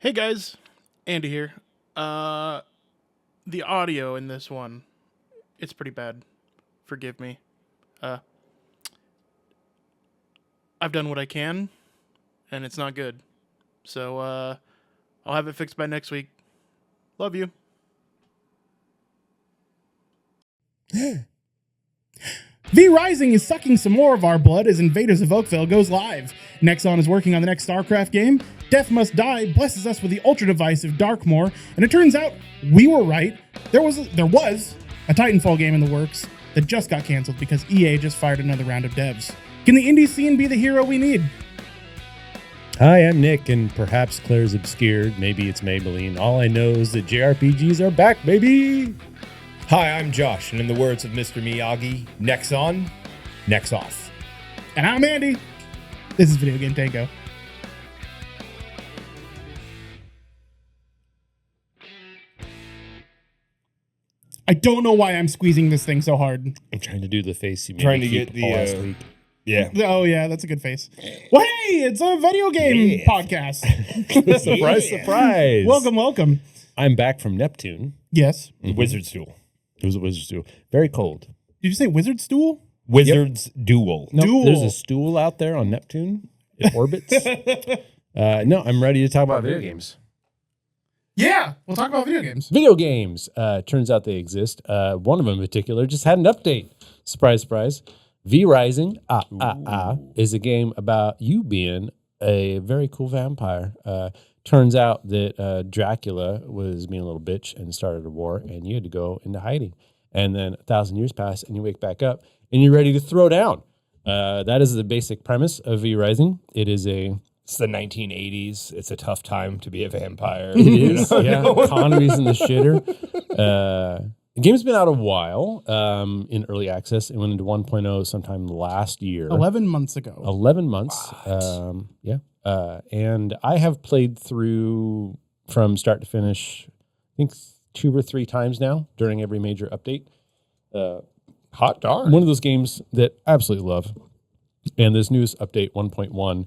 Hey guys, Andy here. The audio in this one, it's pretty bad. Forgive me. I've done what I can, and it's not good. So, I'll have it fixed by next week. Love you. VRising is sucking some more of our blood as Invaders of Oakville goes live. Nexon is working on the next Starcraft game. Death Must Die blesses us with the ultra device of Darkmoor, and it turns out we were right. There was a Titanfall game in the works that just got canceled because EA just fired another round of devs. Can the indie scene be the hero we need? Hi, I'm Nick, and perhaps Clair's Obscure. Maybe it's Maybelline. All I know is that JRPGs are back, baby! Hi, I'm Josh, and in the words of Mr. Miyagi, Nexon, Nex off. And I'm Andy. This is Video Game Tango. I don't know why I'm squeezing this thing so hard. I'm trying to do the face you made Trying to me get keep last week. Yeah. Oh, yeah, that's a good face. Well, hey, it's a video game podcast. Surprise, surprise. Welcome. I'm back from Neptune. Yes. Wizard's Duel. It was a wizard's duel. Very cold. Did you say wizard stool? Wizard's Duel. No, Duel. There's a stool out there on Neptune. It orbits. No, I'm ready to talk about video games. Yeah, we'll talk about video games. Video games. Turns out they exist. One of them in particular just had an update. Surprise, surprise. VRising is a game about you being a very cool vampire. Turns out that Dracula was being a little bitch and started a war, and you had to go into hiding. And then 1,000 years pass, and you wake back up, and you're ready to throw down. That is the basic premise of VRising. It is It's the 1980s. It's a tough time to be a vampire. It is, yeah. Economy's in the shitter. The game's been out a while in early access. It went into 1.0 sometime last year. 11 months ago. 11 months. Yeah. And I have played through from start to finish, I think 2 or 3 times now during every major update. Hot darn. One of those games that I absolutely love. And this newest update, 1.1,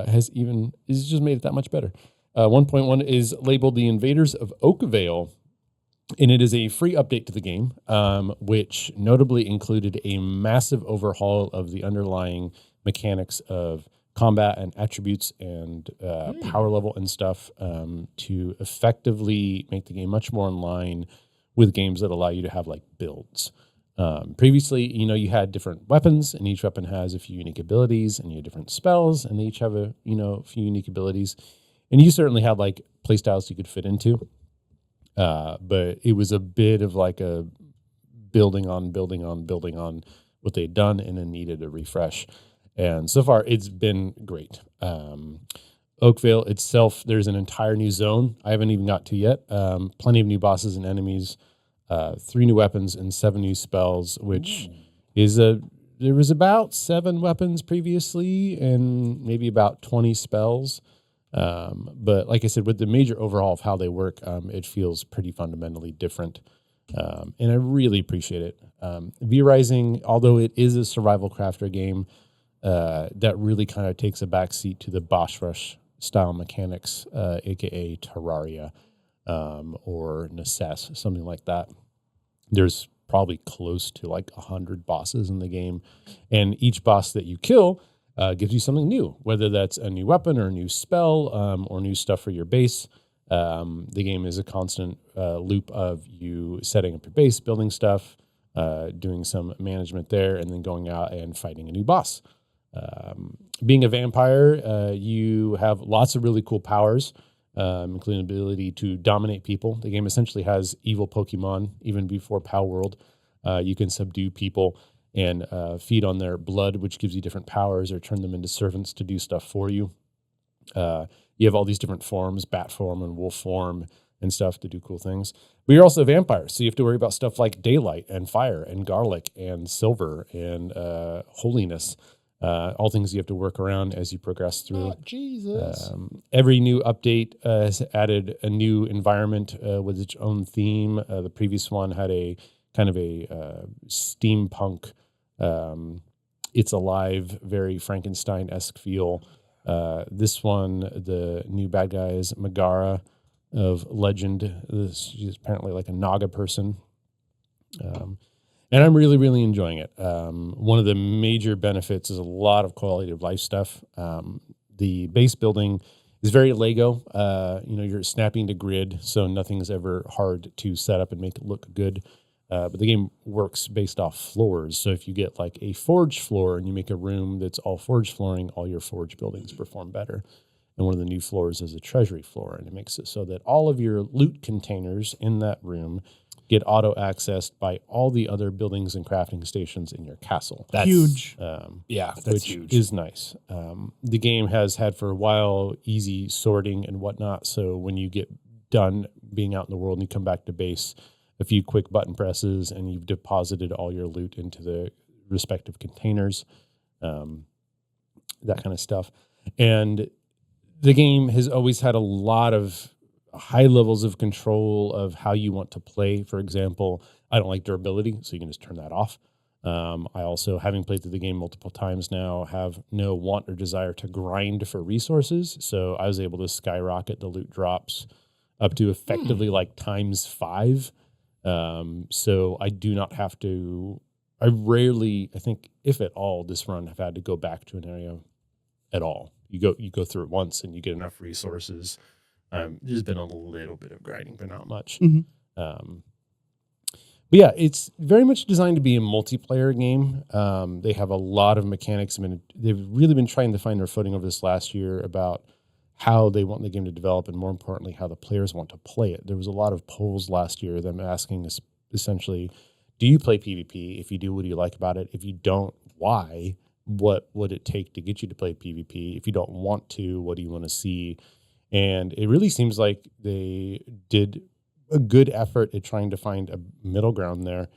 has just made it that much better. 1.1 is labeled the Invaders of Oakville, and it is a free update to the game, which notably included a massive overhaul of the underlying mechanics of combat and attributes and power level and stuff to effectively make the game much more in line with games that allow you to have like builds. Previously, you had different weapons, and each weapon has a few unique abilities, and you had different spells, and they each have a few unique abilities. And you certainly had like playstyles you could fit into, but it was a bit of like a building on what they'd done, and then needed a refresh. And so far, it's been great. Oakville itself, there's an entire new zone I haven't even got to yet. Plenty of new bosses and enemies. 3 new weapons and 7 new spells, which there was about 7 weapons previously and maybe about 20 spells. But like I said, with the major overhaul of how they work, it feels pretty fundamentally different. And I really appreciate it. VRising, although it is a survival crafter game, that really kind of takes a backseat to the Boss Rush style mechanics, aka Terraria. Or Necess, something like that. There's probably close to like 100 bosses in the game, and each boss that you kill gives you something new, whether that's a new weapon or a new spell or new stuff for your base. The game is a constant loop of you setting up your base, building stuff, doing some management there, and then going out and fighting a new boss. Being a vampire, you have lots of really cool powers. Including the ability to dominate people. The game essentially has evil Pokemon, even before Pow World. You can subdue people and feed on their blood, which gives you different powers, or turn them into servants to do stuff for you. You have all these different forms, bat form and wolf form and stuff to do cool things. But you're also vampires, so you have to worry about stuff like daylight and fire and garlic and silver and holiness. All things you have to work around as you progress through. Oh, Jesus. Every new update has added a new environment with its own theme. The previous one had a kind of a steampunk, it's alive, very Frankenstein-esque feel. This one, the new bad guy is Megara of Legend. She's apparently like a Naga person. And I'm really, really enjoying it. One of the major benefits is a lot of quality of life stuff. The base building is very Lego. You're snapping to grid, so nothing's ever hard to set up and make it look good. But the game works based off floors. So if you get like a forge floor and you make a room that's all forge flooring, all your forge buildings perform better. And one of the new floors is a treasury floor, and it makes it so that all of your loot containers in that room get auto-accessed by all the other buildings and crafting stations in your castle. That's huge. That's which huge. is nice. The game has had for a while easy sorting and whatnot, so when you get done being out in the world and you come back to base, a few quick button presses and you've deposited all your loot into the respective containers, that kind of stuff. And the game has always had a lot of high levels of control of how you want to play. For example, I don't like durability, so you can just turn that off. I also, having played through the game multiple times now, have no want or desire to grind for resources. So I was able to skyrocket the loot drops up to effectively like ×5. So I do not have to, I rarely, I think if at all this run, have had to go back to an area at all. You go through it once and you get enough resources. There's been a little bit of grinding, but not much. But yeah, it's very much designed to be a multiplayer game. They have a lot of mechanics. I mean, they've really been trying to find their footing over this last year about how they want the game to develop, and more importantly, how the players want to play it. There was a lot of polls last year, them asking us essentially, do you play PvP? If you do, what do you like about it? If you don't, why? What would it take to get you to play PvP? If you don't want to, what do you want to see? And it really seems like they did a good effort at trying to find a middle ground there.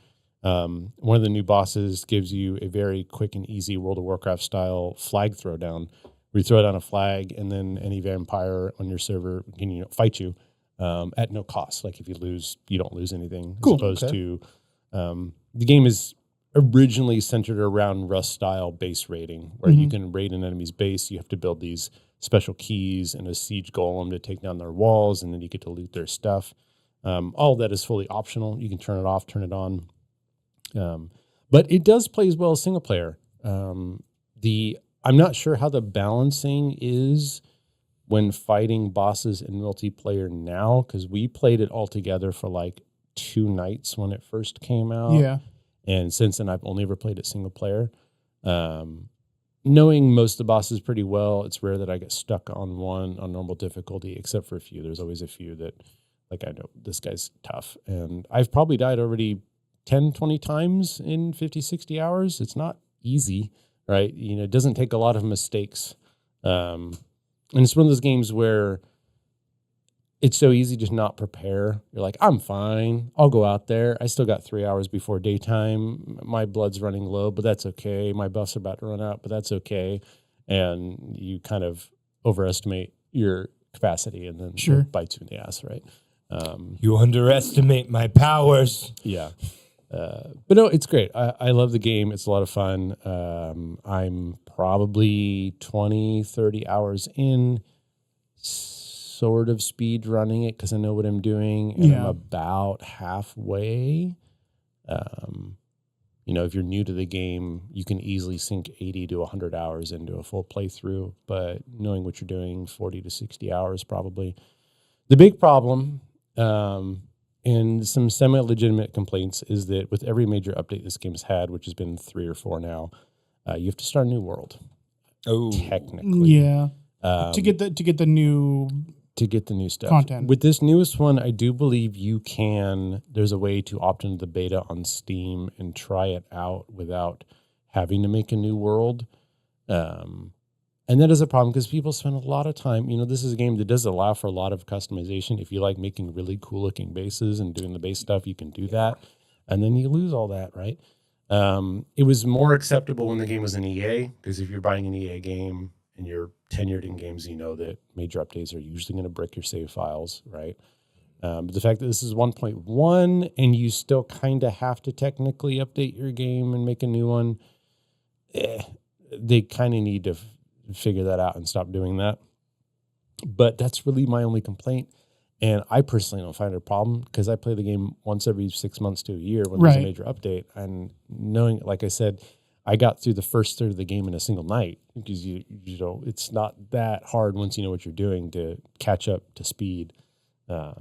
One of the new bosses gives you a very quick and easy World of Warcraft style flag throwdown, where you throw down a flag and then any vampire on your server can fight you at no cost. Like if you lose, you don't lose anything. Cool. As opposed to the game is originally centered around Rust style base raiding, where you can raid an enemy's base. You have to build these special keys and a siege golem to take down their walls, and then you get to loot their stuff. All of that is fully optional. You can turn it off, turn it on. But it does play as well as single player. I'm not sure how the balancing is when fighting bosses in multiplayer now, because we played it all together for like 2 nights when it first came out. Yeah. And since then, I've only ever played it single player. Knowing most of the bosses pretty well, it's rare that I get stuck on one on normal difficulty, except for a few. There's always a few that, like, I know this guy's tough. And I've probably died already 10, 20 times in 50, 60 hours. It's not easy, right? It doesn't take a lot of mistakes. And it's one of those games where it's so easy to not prepare. You're like, I'm fine. I'll go out there. I still got 3 hours before daytime. My blood's running low, but that's okay. My buffs are about to run out, but that's okay. And you kind of overestimate your capacity, and then it bites you in the ass, right? You underestimate my powers. Yeah. But no, it's great. I love the game. It's a lot of fun. I'm probably 20, 30 hours in, sort of speed running it because I know what I'm doing, and I'm about halfway. If you're new to the game, you can easily sink 80 to 100 hours into a full playthrough, but knowing what you're doing, 40 to 60 hours probably. The big problem, and some semi-legitimate complaints, is that with every major update this game's had, which has been 3 or 4 now, you have to start a new world. Oh, technically, yeah. To get the new stuff. Content. With this newest one, I do believe there's a way to opt into the beta on Steam and try it out without having to make a new world. And that is a problem because people spend a lot of time. This is a game that does allow for a lot of customization. If you like making really cool looking bases and doing the base stuff, you can do that. And then you lose all that, right? It was more acceptable when the game was an EA, because if you're buying an EA game and you're tenured in games, you know that major updates are usually going to brick your save files, right? But the fact that this is 1.1 and you still kind of have to technically update your game and make a new one, they kind of need to figure that out and stop doing that. But that's really my only complaint. And I personally don't find it a problem because I play the game once every 6 months to a year when there's a major update. And knowing, like I said, I got through the first third of the game in a single night because you know it's not that hard once you know what you're doing to catch up to speed. But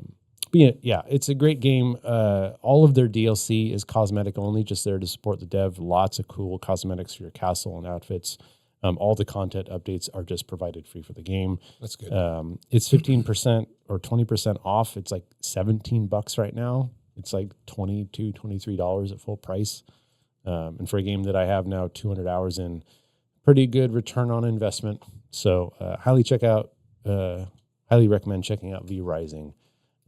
yeah, it's a great game. All of their DLC is cosmetic only, just there to support the dev. Lots of cool cosmetics for your castle and outfits. All the content updates are just provided free for the game. That's good. It's 15% or 20% off. It's like $17 right now. It's like $22, $23 at full price. And for a game that I have now 200 hours in, pretty good return on investment. So highly recommend checking out VRising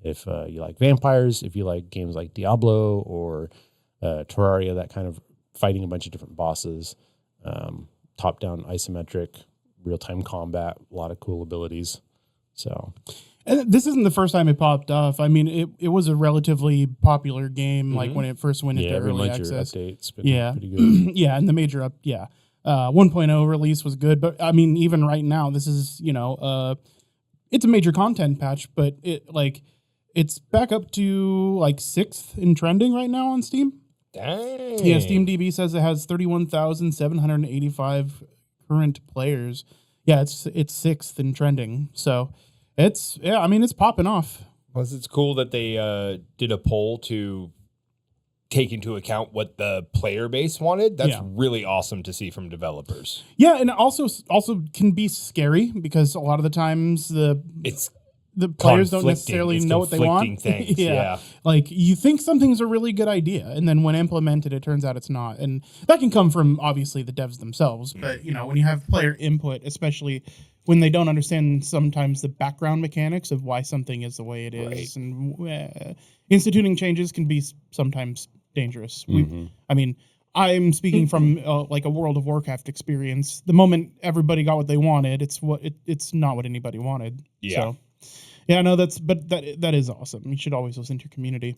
if you like vampires, if you like games like Diablo or Terraria, that kind of fighting a bunch of different bosses. Top-down isometric, real-time combat, a lot of cool abilities. So, and this isn't the first time it popped off. I mean, it was a relatively popular game, like when it first went into early access. Update's been pretty good. Yeah, and the major 1.0 release was good, but I mean, even right now, this is it's a major content patch, but it's back up to like 6th in trending right now on Steam. Dang. Yeah, SteamDB says it has 31,785 current players. Yeah, it's 6th in trending. So it's popping off. Well, it's cool that they did a poll to take into account what the player base wanted. That's really awesome to see from developers. Yeah, and it also can be scary because a lot of the times the players don't necessarily know what they want. Things. Yeah. Like you think something's a really good idea, and then when implemented, it turns out it's not. And that can come from obviously the devs themselves. But when you have player input, especially when they don't understand sometimes the background mechanics of why something is the way it is, and instituting changes can be sometimes dangerous. I mean, I'm speaking from like a World of Warcraft experience. The moment everybody got what they wanted, it's not what anybody wanted. Yeah. So, yeah, no, that is awesome. You should always listen to your community.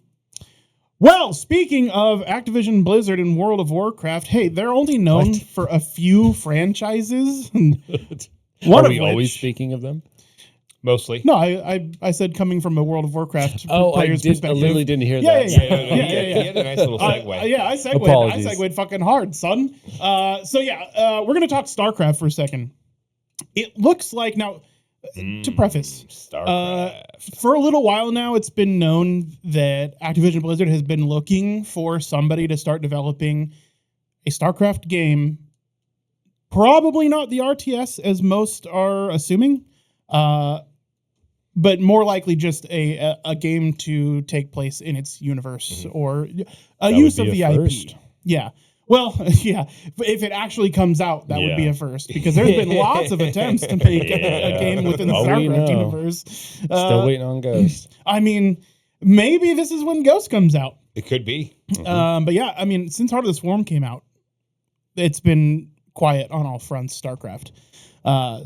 Well, speaking of Activision Blizzard and World of Warcraft, hey, they're only known for a few franchises. Are we always speaking of them? Mostly. No, I said coming from a World of Warcraft player's I perspective. literally didn't hear that. Yeah. He had a nice little segue. I segued. Apologies. I segued fucking hard, son. We're going to talk StarCraft for a second. It looks like now... To preface, StarCraft. For a little while now, it's been known that Activision Blizzard has been looking for somebody to start developing a StarCraft game. Probably not the RTS, as most are assuming, but more likely just a game to take place in its universe or a use of the IP. Yeah. Well, yeah, if it actually comes out, that would be a first, because there's been lots of attempts to make a game within the StarCraft universe. Still waiting on Ghost. I mean, maybe this is when Ghost comes out. It could be. But yeah, I mean, since Heart of the Swarm came out, it's been quiet on all fronts, StarCraft.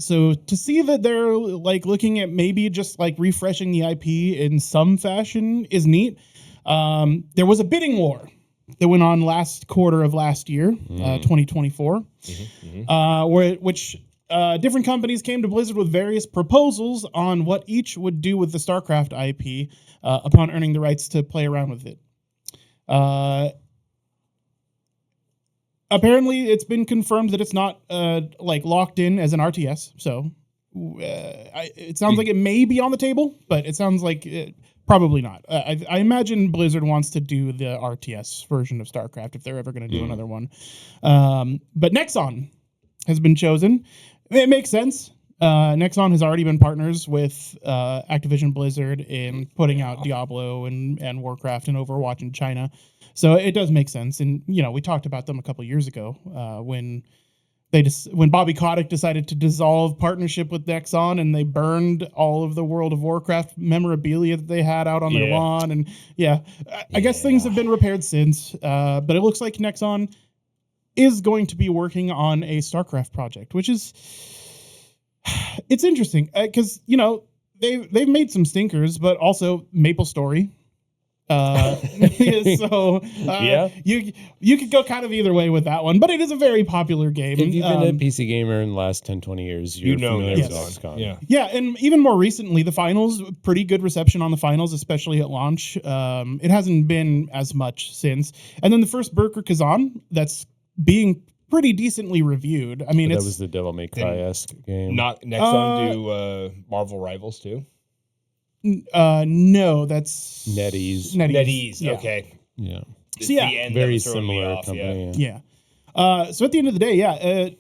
So to see that they're like looking at maybe just like refreshing the IP in some fashion is neat. There was a bidding war that went on last quarter of last year, 2024, which different companies came to Blizzard with various proposals on what each would do with the StarCraft IP upon earning the rights to play around with it. Apparently, it's been confirmed that it's not like locked in as an RTS, so it sounds like it may be on the table, but it sounds like... Probably not. I imagine Blizzard wants to do the RTS version of StarCraft if they're ever going to do another one. But Nexon has been chosen. It makes sense. Nexon has already been partners with Activision Blizzard in putting out Diablo and Warcraft and Overwatch in China. So it does make sense. And, we talked about them a couple years ago when Bobby Kotick decided to dissolve partnership with Nexon, and they burned all of the World of Warcraft memorabilia that they had out on their lawn. And I guess things have been repaired since, but it looks like Nexon is going to be working on a StarCraft project, which is, it's interesting because, they've made some stinkers, but also MapleStory You could go kind of either way with that one, but it is a very popular game. If you've been a PC gamer in the last 10, 20 years, you're familiar with XCOM. Yeah, and even more recently, the finals, pretty good reception on the finals, especially at launch. It hasn't been as much since. And then the first Burker Kazan, that's being pretty decently reviewed. I mean, that was the Devil May Cry-esque game. Not Nexon do Marvel Rivals too? No, NetEase. NetEase, yeah. Okay. Yeah. So yeah, very similar company. Yeah. So at the end of the day,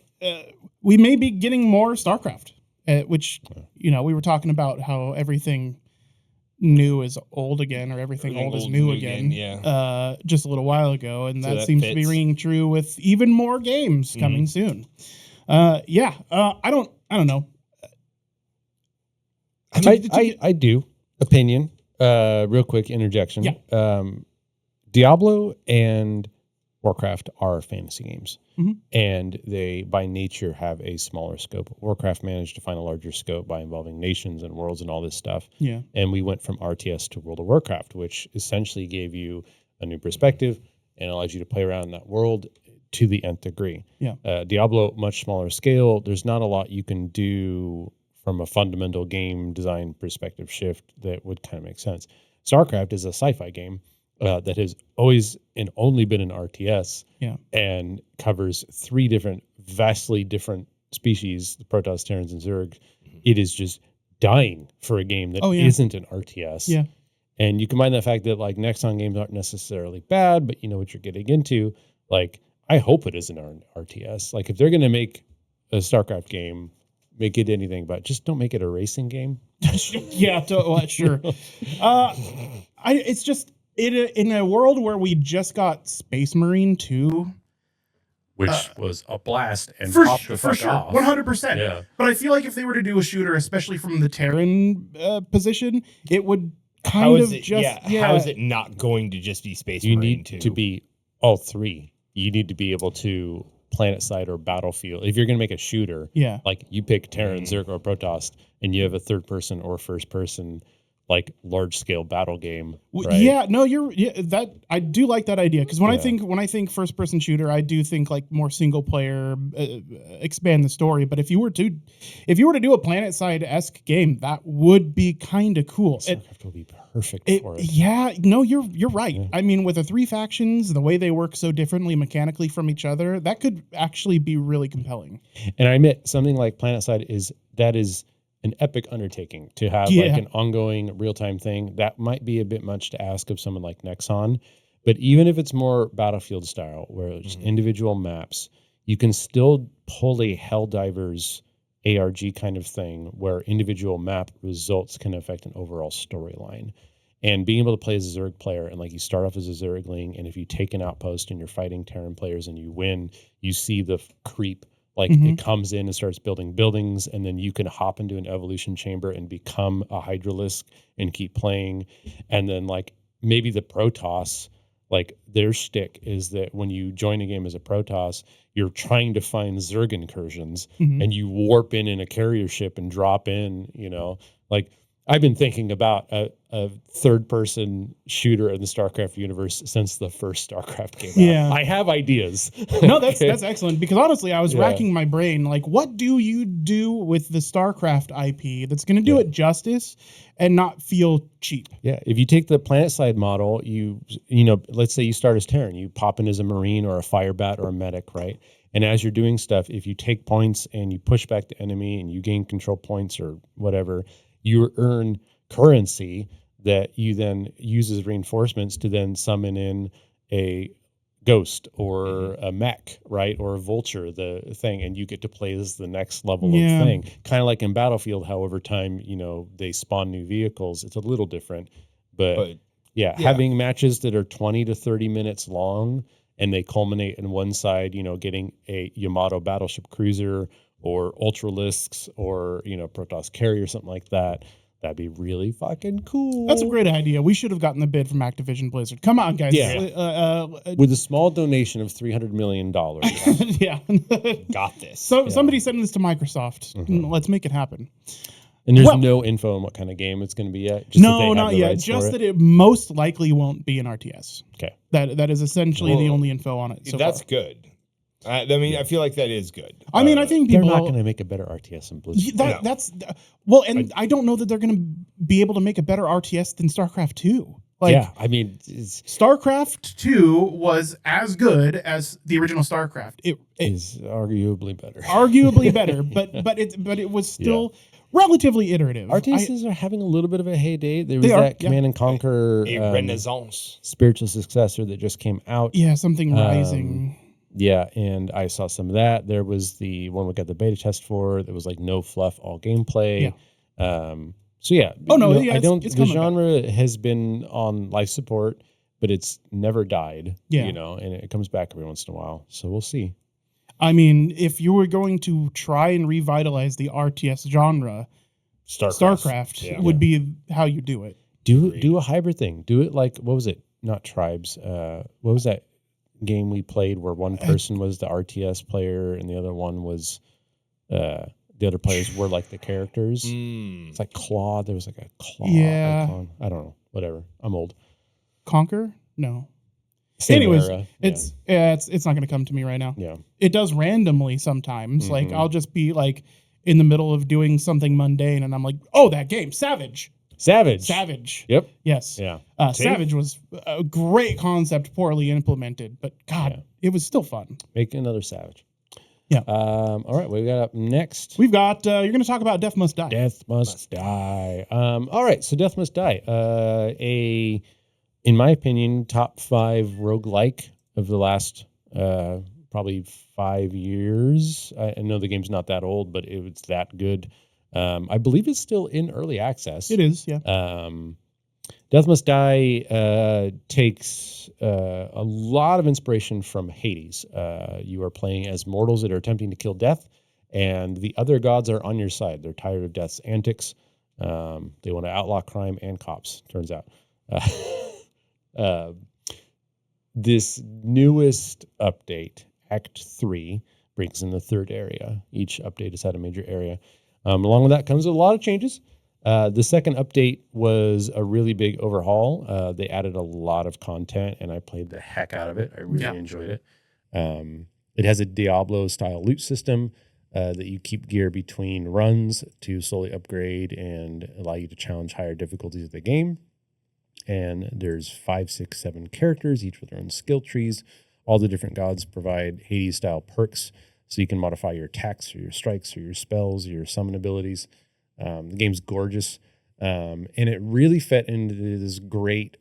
we may be getting more StarCraft, which, we were talking about how everything new is old again, or everything old is new again. Just a little while ago, and that seems to be ringing true with even more games coming soon. I don't know. I do. Opinion. Real quick interjection. Yeah. Diablo and Warcraft are fantasy games, Mm-hmm. and they by nature have a smaller scope. Warcraft managed to find a larger scope by involving nations and worlds and all this stuff. Yeah. And we went from RTS to World of Warcraft, which essentially gave you a new perspective and allowed you to play around in that world to the nth degree. Yeah. Diablo, much smaller scale. There's not a lot you can do from a fundamental game design perspective shift that would kind of make sense. Starcraft is a sci-fi game that has always and only been an RTS, and covers 3 different, vastly different species, the Protoss, Terrans, and Zerg. It is just dying for a game that isn't an RTS. Yeah. And you combine the fact that like Nexon games aren't necessarily bad, but you know what you're getting into. Like, I hope it isn't an RTS. Like, if they're going to make a StarCraft game, make it anything, but just don't make it a racing game. Sure. It's just in a world where we just got Space Marine 2, which was a blast and for popped the fuck sure, off. 100%. Yeah. But I feel like if they were to do a shooter, especially from the Terran position, it would how is it not going to just be Space you Marine need 2? To be all 3. You need to be able to Planetside or Battlefield. If you're going to make a shooter, like you pick Terran, Zerg, or Protoss, and you have a third person or first person, like large scale battle game. Right? Yeah, no, that I do like that idea, because when I think first person shooter, I do think like more single player, expand the story. But if you were to do a Planetside-esque game, that would be kind of cool. Starcraft will be perfect for it. Yeah, no, you're right. Yeah. I mean, with the 3 factions, the way they work so differently mechanically from each other, that could actually be really compelling. And I admit, something like Planetside is an epic undertaking to have like an ongoing real-time thing. That might be a bit much to ask of someone like Nexon, but even if it's more Battlefield style, where it's individual maps, you can still pull a Helldivers ARG kind of thing where individual map results can affect an overall storyline. And being able to play as a Zerg player, and like you start off as a Zergling, and if you take an outpost and you're fighting Terran players and you win, you see the creep. Like it comes in and starts building buildings, and then you can hop into an evolution chamber and become a Hydralisk and keep playing. And then like maybe the Protoss, like their shtick is that when you join a game as a Protoss, you're trying to find Zerg incursions, and you warp in a carrier ship and drop in, like I've been thinking about a third-person shooter in the StarCraft universe since the first StarCraft came out. Yeah. I have ideas. No, that's excellent, because honestly, I was racking my brain, like, what do you do with the StarCraft IP that's going to do it justice and not feel cheap? Yeah, if you take the Planetside model, you let's say you start as Terran, you pop in as a Marine or a Firebat or a Medic, right? And as you're doing stuff, if you take points and you push back the enemy and you gain control points or whatever, you earn currency that you then use as reinforcements to then summon in a ghost or a mech, right? Or a vulture, the thing, and you get to play as the next level of thing. Kind of like in Battlefield, how over time, they spawn new vehicles. It's a little different. But having matches that are 20 to 30 minutes long and they culminate in one side, getting a Yamato battleship cruiser or Ultralisks or, Protoss carrier or something like that. That'd be really fucking cool. That's a great idea. We should have gotten the bid from Activision Blizzard. Come on, guys. Yeah. With a small donation of $300 million. Yeah. Got this. So somebody send this to Microsoft. Let's make it happen. And there's Well- no info on what kind of game it's going to be yet? Just that they No, have not the yet. rights for Just that it most likely won't be an RTS. Okay. That is essentially the Well, only info on it. So that's far. good. I mean, I feel like that is good. I mean, I think They're people not going to make a better RTS than Blizzard. No. that's well, and I don't know that they're going to be able to make a better RTS than StarCraft 2. Like, yeah, I mean, StarCraft 2 was as good as the original StarCraft. It is arguably better. arguably better, but it was still relatively iterative. RTSs are having a little bit of a heyday. There was They are, that Command and Conquer a renaissance. spiritual successor that just came out. Yeah, something Rising. Yeah, and I saw some of that. There was the one we got the beta test for that was like no fluff, all gameplay. Yeah. So yeah. Oh no, I don't. it's the coming genre has been on life support, but it's never died. Yeah. And it comes back every once in a while. So we'll see. I mean, if you were going to try and revitalize the RTS genre, StarCraft would be how you do it. Do a hybrid thing. Do it like, what was it? Not Tribes. What was that game we played where one person was the RTS player and the other one was the other players were like the characters. It's like Claw. There was like a Claw icon. I don't know. Whatever. I'm old. Conquer? No. Same Anyways, era. it's not going to come to me right now. Yeah. It does randomly sometimes. Like I'll just be like in the middle of doing something mundane and I'm like, oh, that game, Savage. Yep. Yes. Yeah. Savage was a great concept, poorly implemented, but God, it was still fun. Make another Savage. Yeah. All right. What we got up next? We've got, you're going to talk about Death Must Die. Death Must Die. All right. So Death Must Die. In my opinion, top 5 roguelike of the last probably 5 years. I know the game's not that old, but it was that good. I believe it's still in early access. It is, yeah. Death Must Die takes a lot of inspiration from Hades. You are playing as mortals that are attempting to kill death, and the other gods are on your side. They're tired of death's antics. They want to outlaw crime and cops, turns out. This newest update, Act 3, brings in the third area. Each update has had a major area. Along with that comes a lot of changes. The second update was a really big overhaul. They added a lot of content, and I played the heck out of it. I really enjoyed it. It has a Diablo-style loot system that you keep gear between runs to slowly upgrade and allow you to challenge higher difficulties of the game. And there's 5, 6, 7 characters, each with their own skill trees. All the different gods provide Hades-style perks, so you can modify your attacks or your strikes or your spells or your summon abilities. The game's gorgeous, and it really fit into this great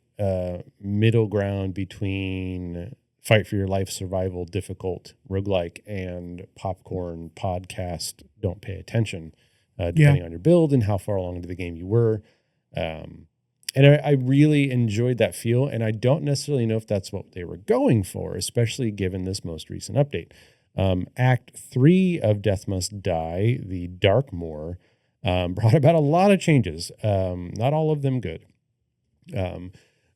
middle ground between fight for your life, survival, difficult, roguelike, and popcorn podcast, don't pay attention, depending on your build and how far along into the game you were. And I really enjoyed that feel, and I don't necessarily know if that's what they were going for, especially given this most recent update. Act 3 of Death Must Die, the Darkmoor, brought about a lot of changes, not all of them good.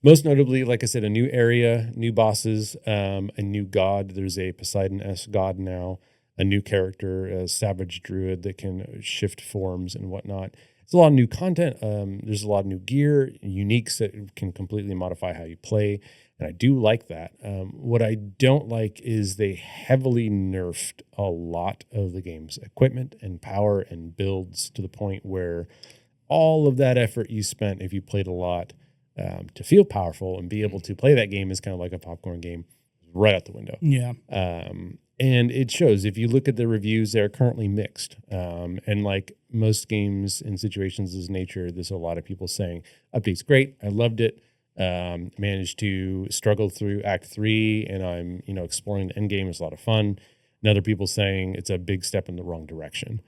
Most notably, like I said, a new area, new bosses, a new god. There's a Poseidon-esque god now, a new character, a savage druid that can shift forms and whatnot. It's a lot of new content. There's a lot of new gear, uniques that can completely modify how you play. And I do like that. What I don't like is they heavily nerfed a lot of the game's equipment and power and builds to the point where all of that effort you spent, if you played a lot, to feel powerful and be able to play that game is kind of like a popcorn game, right out the window. Yeah. And it shows. If you look at the reviews, they're currently mixed. And like most games in situations of this nature, there's a lot of people saying, update's great, I loved it. Managed to struggle through Act 3, and I'm exploring the end game. It's a lot of fun. And other people saying it's a big step in the wrong direction.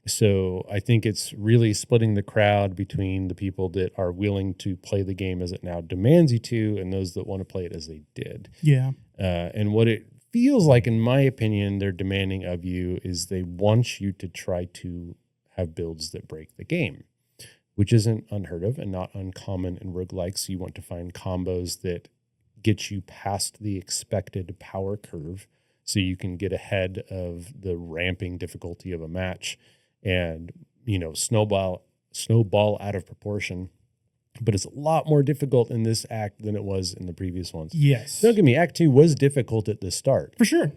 So I think it's really splitting the crowd between the people that are willing to play the game as it now demands you to, and those that want to play it as they did. Yeah. And what it feels like, in my opinion, they're demanding of you is they want you to try to have builds that break the game, which isn't unheard of and not uncommon in roguelikes. You want to find combos that get you past the expected power curve so you can get ahead of the ramping difficulty of a match and, snowball out of proportion. But it's a lot more difficult in this act than it was in the previous ones. Yes. Don't get me, Act 2 was difficult at the start. For sure.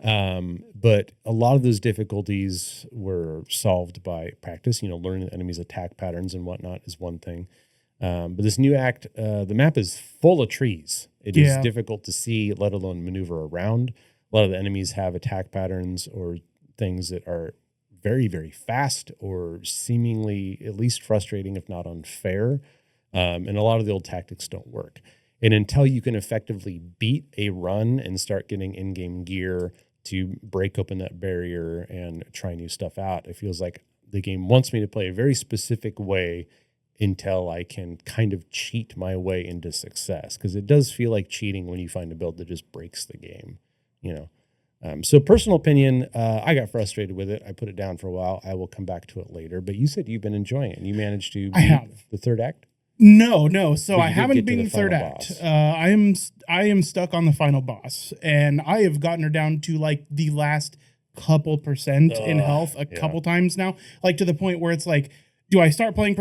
But a lot of those difficulties were solved by practice. Learning the enemy's attack patterns and whatnot is one thing. But this new act, the map is full of trees. It is difficult to see, let alone maneuver around. A lot of the enemies have attack patterns or things that are very, very fast or seemingly at least frustrating, if not unfair. And a lot of the old tactics don't work. And until you can effectively beat a run and start getting in-game gear to break open that barrier and try new stuff out, it feels like the game wants me to play a very specific way until I can kind of cheat my way into success. Because it does feel like cheating when you find a build that just breaks the game, So personal opinion, I got frustrated with it. I put it down for a while. I will come back to it later. But you said you've been enjoying it, and you managed to beat the third act? No. So I haven't beaten the third act. I am stuck on the final boss, and I have gotten her down to like the last couple percent in health a couple times now, like to the point where it's like, do I start playing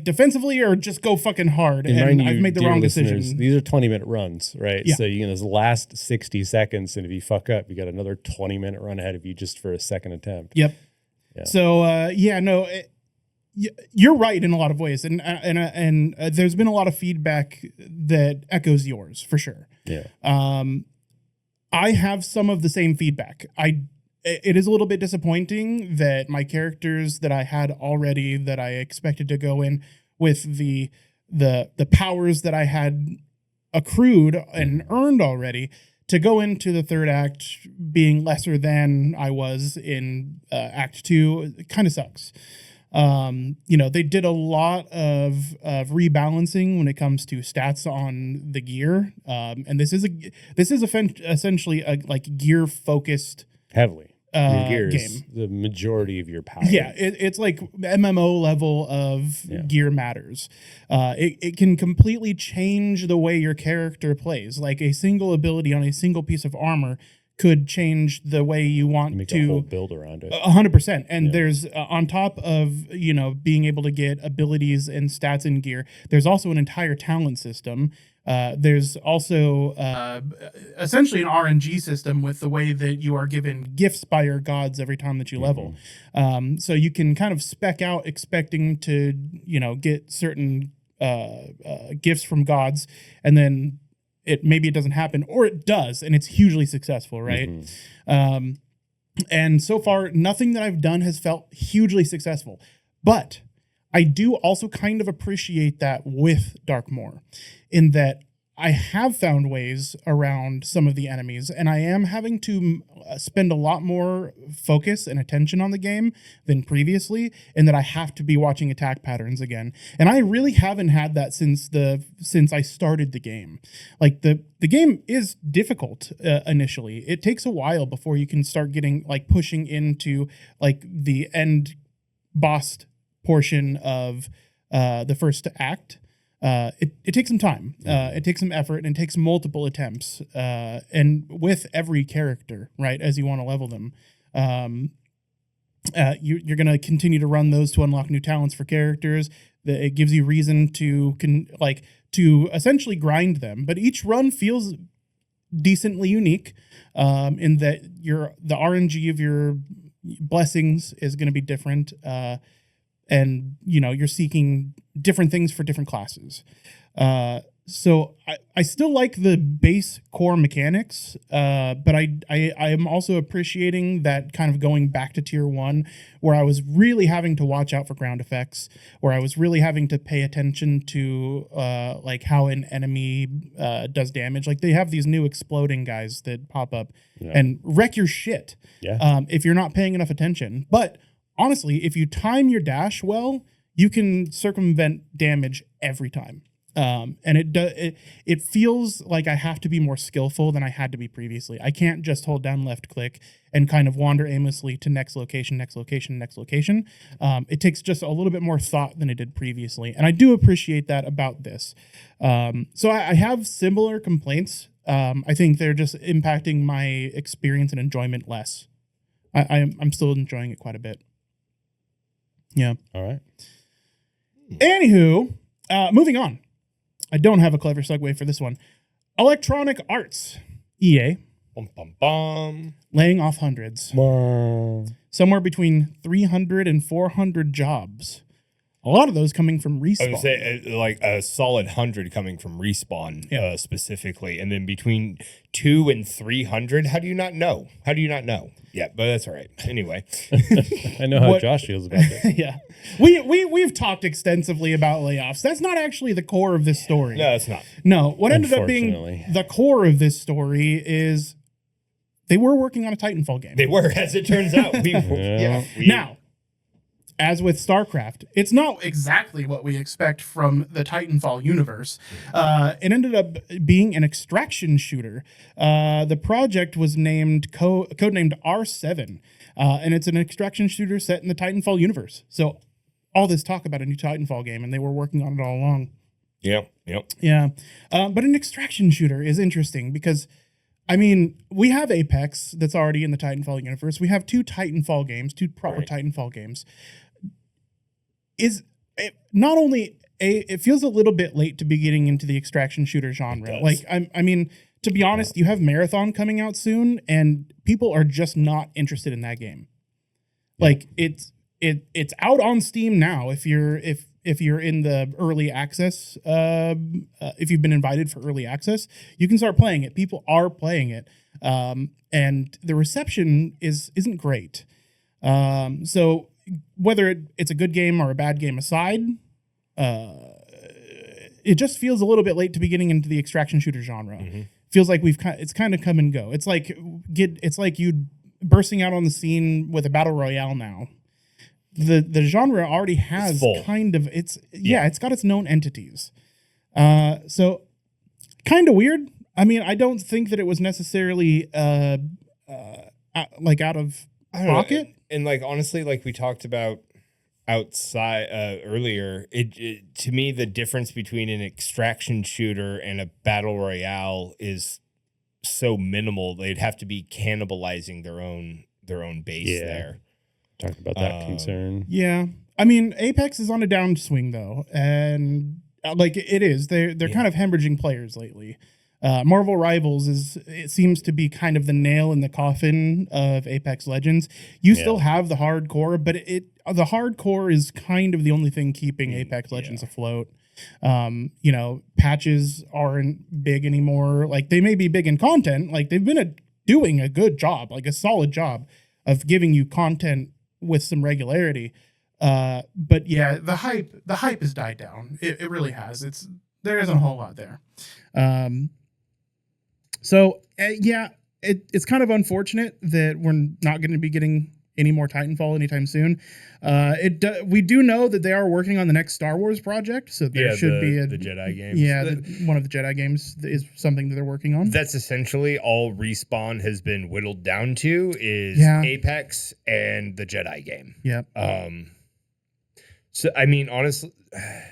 defensively or just go fucking hard? And I've made the wrong decision. These are 20-minute runs, right? Yeah. So those last 60 seconds, and if you fuck up, you got another 20-minute run ahead of you just for a second attempt. Yep. Yeah. So you're right in a lot of ways, and there's been a lot of feedback that echoes yours for sure. Yeah. I have some of the same feedback. It is a little bit disappointing that my characters that I had already, that I expected to go in with the powers that I had accrued and earned already, to go into the third act being lesser than I was in Act 2, it kind of sucks. They did a lot of rebalancing when it comes to stats on the gear. And this is essentially a gear focused heavily your gear game. Is the majority of your power. Yeah. It's like MMO level of gear matters. It can completely change the way your character plays. Like a single ability on a single piece of armor could change the way you want make to a whole build around it. 100%. And there's on top of, being able to get abilities and stats in gear, there's also an entire talent system. There's also essentially an RNG system with the way that you are given gifts by your gods every time that you level. So you can kind of spec out expecting to, get certain gifts from gods, and then maybe it doesn't happen, or it does, and it's hugely successful, right? And so far, nothing that I've done has felt hugely successful. But I do also kind of appreciate that with Darkmoor, in that I have found ways around some of the enemies, and I am having to spend a lot more focus and attention on the game than previously, in that I have to be watching attack patterns again. And I really haven't had that since I started the game. Like the game is difficult initially. It takes a while before you can start getting pushing into the end boss portion of the first act. It takes some time. It takes some effort, and it takes multiple attempts. And with every character, right, as you want to level them, you're going to continue to run those to unlock new talents for characters. It gives you reason to essentially grind them. But each run feels decently unique, in that the RNG of your blessings is going to be different. And you're seeking different things for different classes. So I still like the base core mechanics, but I am also appreciating that kind of going back to tier 1, where I was really having to watch out for ground effects, where I was really having to pay attention to how an enemy does damage. Like, they have these new exploding guys that pop up and wreck your shit if you're not paying enough attention. But honestly, if you time your dash well, you can circumvent damage every time. And it feels like I have to be more skillful than I had to be previously. I can't just hold down left click and kind of wander aimlessly to next location. It takes just a little bit more thought than it did previously. And I do appreciate that about this. So I have similar complaints. I think they're just impacting my experience and enjoyment less. I'm still enjoying it quite a bit. Yeah. All right. Anywho, moving on. I don't have a clever segue for this one. Electronic Arts, EA, Bum, bum, bum. laying off hundreds. Somewhere between 300 and 400 jobs. A lot of those coming from I Respawn. would say like a solid 100 coming from Respawn specifically. And then between 200 and 300, how do you not know? Yeah, but that's all right. Anyway. I know how Josh feels about it. Yeah. We've talked extensively about layoffs. That's not actually the core of this story. No, it's not. No, what ended up being Unfortunately. the core of this story is they were working on a Titanfall game. They were, as it turns out. Now, as with Starcraft, it's not exactly what we expect from the Titanfall universe. It ended up being an extraction shooter. The project was named codenamed R7, and it's an extraction shooter set in the Titanfall universe. So all this talk about a new Titanfall game, and they were working on it all along. Yep. Yeah. But an extraction shooter is interesting because, I mean, we have Apex that's already in the Titanfall universe. We have two Titanfall games, two proper Titanfall games. Not only it feels a little bit late to be getting into the extraction shooter genre. Like, I mean, to be honest, you have Marathon coming out soon, and people are just not interested in that game. Like, it's out on Steam now. If you're in the early access, if you've been invited for early access, you can start playing it. People are playing it, and the reception isn't great. So whether it's a good game or a bad game aside, it just feels a little bit late to be getting into the extraction shooter genre. Feels like it's kind of come and go. It's like you bursting out on the scene with a battle royale now. The genre already has it's got its known entities. So kind of weird. I mean, I don't think that it was necessarily like out of pocket. And like, honestly, like we talked about outside earlier, it to me, the difference between an extraction shooter and a battle royale is so minimal. They'd have to be cannibalizing their own base there. Talked about that concern. Yeah. I mean, Apex is on a downswing though, and like it is. They're kind of hemorrhaging players lately. Marvel Rivals it seems to be kind of the nail in the coffin of Apex Legends. You still have the hardcore, but the hardcore is kind of the only thing keeping Apex Legends afloat. Patches aren't big anymore. Like, they may be big in content. Like, they've been doing a good job, like a solid job of giving you content with some regularity. But yeah, the hype has died down. It really has. There isn't a whole lot there. It's kind of unfortunate that we're not going to be getting any more Titanfall anytime soon. We do know that they are working on the next Star Wars project, so there should be the Jedi games. Yeah, one of the Jedi games is something that they're working on. That's essentially all Respawn has been whittled down to is Apex and the Jedi game. Yeah. So I mean, honestly, I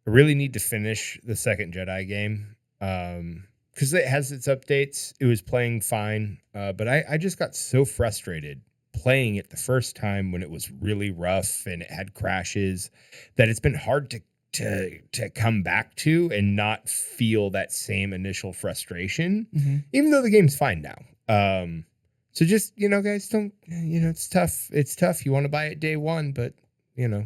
really need to finish the second Jedi game. Because it has its updates. It was playing fine, but I just got so frustrated playing it the first time when it was really rough and it had crashes that it's been hard to come back to and not feel that same initial frustration, even though the game's fine now. So just, guys, don't, it's tough. It's tough. You want to buy it day one, but, Yeah,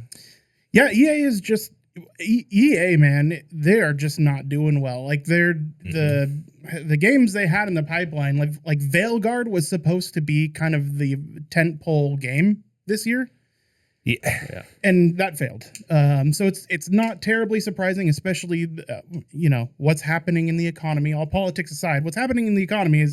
EA is just... EA, man, they are just not doing well. Like, the games they had in the pipeline, like Veilguard was supposed to be kind of the tentpole game this year. Yeah. And that failed. So it's not terribly surprising, especially what's happening in the economy. All politics aside, what's happening in the economy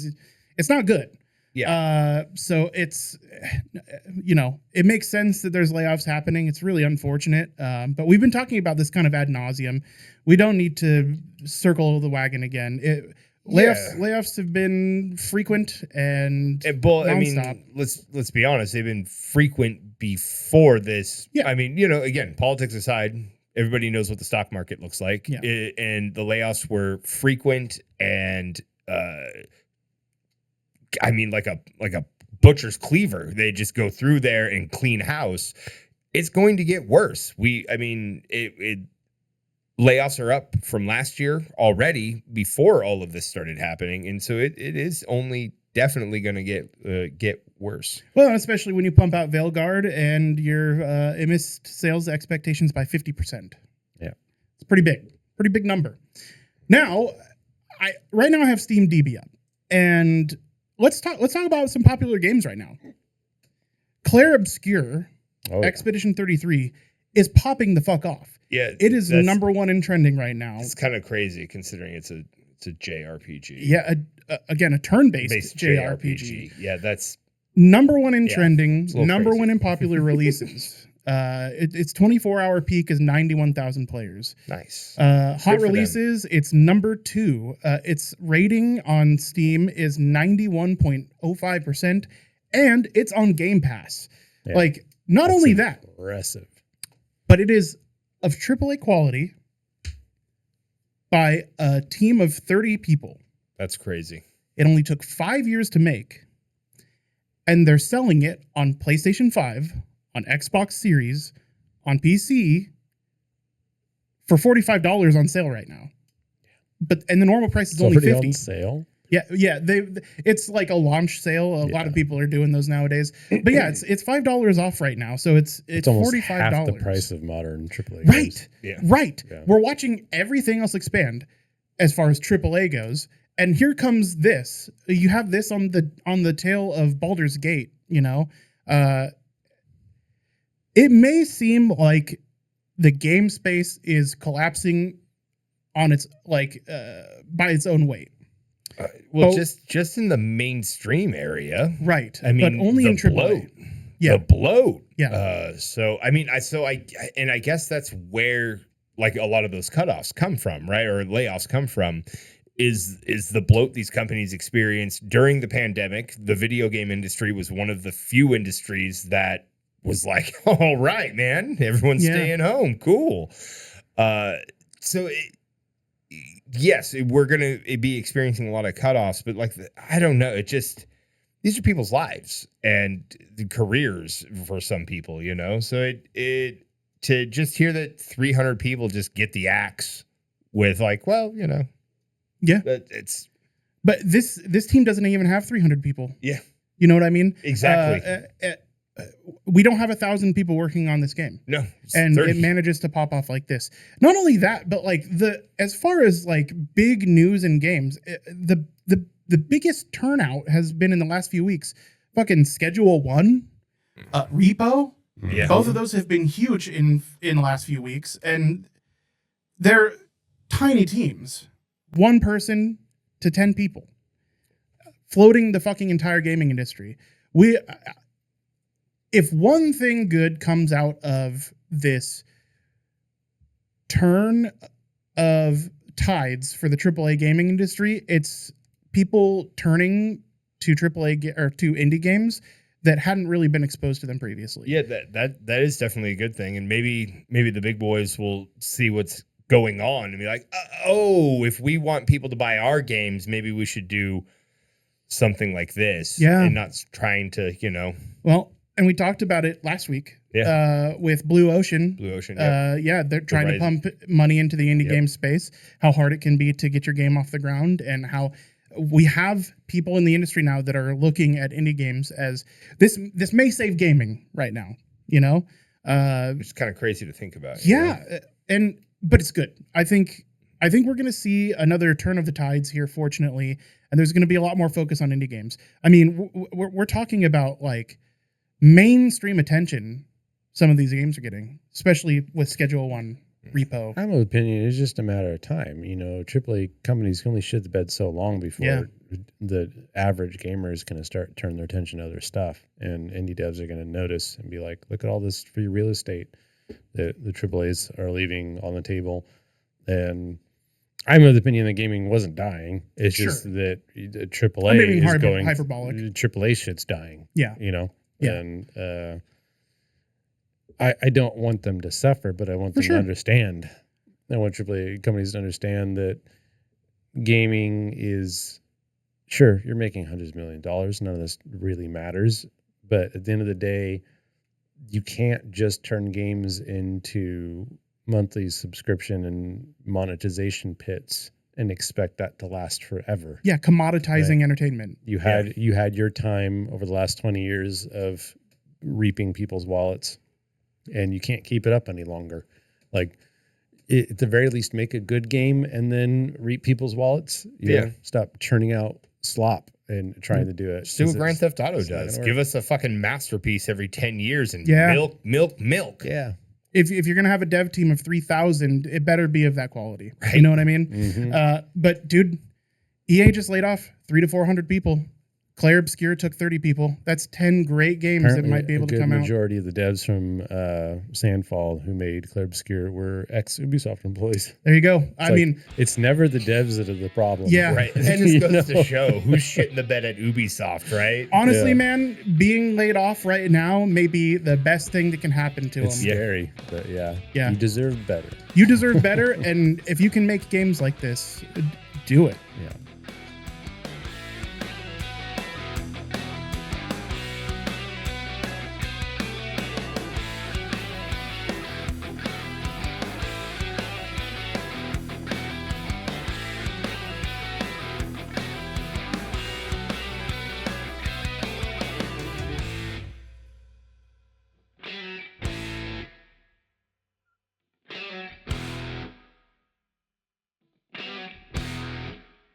it's not good. Yeah. So it's, it makes sense that there's layoffs happening. It's really unfortunate. But we've been talking about this kind of ad nauseum. We don't need to circle the wagon again. Layoffs have been frequent and nonstop. I mean, let's be honest. They've been frequent before this. Yeah. I mean, again, politics aside, everybody knows what the stock market looks like. Yeah. And the layoffs were frequent and, I mean, like a butcher's cleaver. They just go through there and clean house. it's going to get worse. Layoffs are up from last year already before all of this started happening, and so it is only definitely going to get worse. Well, especially when you pump out Veilguard and it missed sales expectations by 50%. Yeah, it's pretty big number. Now, right now I have Steam DB up, and let's talk about some popular games right now. Clair Obscure, Expedition 33 is popping the fuck off. Yeah, it is number one in trending right now. It's kind of crazy considering it's a JRPG. Yeah, again, a turn-based JRPG. Yeah, that's number one in trending, number crazy. one in popular releases. Its 24-hour peak is 91,000 players. Nice. Hot releases, it's number 2. Its rating on Steam is 91.05%, and it's on Game Pass. Yeah. Like, not That's only that, impressive, but it is of AAA quality by a team of 30 people. That's crazy. It only took 5 years to make, and they're selling it on PlayStation 5, on Xbox Series, on PC for $45 on sale right now. And the normal price is only $50. On sale. Yeah. It's like a launch sale. A lot of people are doing those nowadays. But yeah, it's $5 off right now. So it's almost $45. half the price of modern AAA. Right. Games. Yeah. Right. Yeah. We're watching everything else expand as far as AAA goes. And here comes this. You have this on the tail of Baldur's Gate, you know. It may seem like the game space is collapsing on its by its own weight. Just in the mainstream area, right? I mean, but only in AAA. Bloat. Yeah, the bloat. Yeah. I guess that's where like a lot of those cutoffs come from, right? Or layoffs come from. Is the bloat these companies experienced during the pandemic? The video game industry was one of the few industries that was like, all right, man, everyone's staying home. Cool. Yes, we're going to be experiencing a lot of cutoffs, but I don't know. These are people's lives and the careers for some people, you know? So to just hear that 300 people just get the axe with yeah, but this team doesn't even have 300 people. Yeah. You know what I mean? Exactly. We don't have 1,000 people working on this game. No, and 30. It manages to pop off like this. Not only that, but as far as big news in games, the biggest turnout has been in the last few weeks. Fucking Schedule 1, Repo. Yeah. Both of those have been huge in the last few weeks, and they're tiny teams, 1 person to 10 people, floating the fucking entire gaming industry. If one thing good comes out of this turn of tides for the AAA gaming industry, it's people turning to AAA or to indie games that hadn't really been exposed to them previously. Yeah, that is definitely a good thing, and maybe the big boys will see what's going on and be like, oh, if we want people to buy our games, maybe we should do something like this. Yeah, and not trying to, Well. And we talked about it last week with Blue Ocean. They're trying to pump money into the indie game space, how hard it can be to get your game off the ground, and how we have people in the industry now that are looking at indie games as this may save gaming right now, you know? It's kind of crazy to think about. But it's good. I think we're going to see another turn of the tides here, fortunately, and there's going to be a lot more focus on indie games. I mean, we're talking about mainstream attention some of these games are getting, especially with Schedule 1, Repo. I'm of the opinion it's just a matter of time. You know, AAA companies can only shit the bed so long before the average gamer is going to turn their attention to other stuff, and indie devs are going to notice and be like, look at all this free real estate that the AAAs are leaving on the table. And I'm of the opinion that gaming wasn't dying. It's just that the AAA is going hyperbolic. AAA shit's dying. Yeah, you know. Yeah. And I don't want them to suffer, but I want them to understand. I want AAA companies to understand that gaming is, sure, you're making hundreds of millions of dollars. None of this really matters. But at the end of the day, you can't just turn games into monthly subscription and monetization pits and expect that to last forever. Yeah, commoditizing entertainment. You had your time over the last 20 years of reaping people's wallets, and you can't keep it up any longer. Like, at the very least, make a good game and then reap people's wallets. You know, stop churning out slop and trying to do it. Just do what Grand Theft Auto does. Give us a fucking masterpiece every 10 years and milk. Yeah. If you're going to have a dev team of 3,000, it better be of that quality. Right. You know what I mean? Mm-hmm. But dude, EA just laid off 300 to 400 people. Clair Obscure took 30 people. That's 10 great games Apparently, that might be able to come out. The majority of the devs from Sandfall who made Clair Obscure were ex-Ubisoft employees. There you go. I mean, it's never the devs that are the problem. Yeah. Right. And it just goes to show who's shitting the bed at Ubisoft, right? Honestly, man, being laid off right now may be the best thing that can happen to It's them. scary, but yeah. You deserve better. You deserve better, and if you can make games like this, do it. Yeah.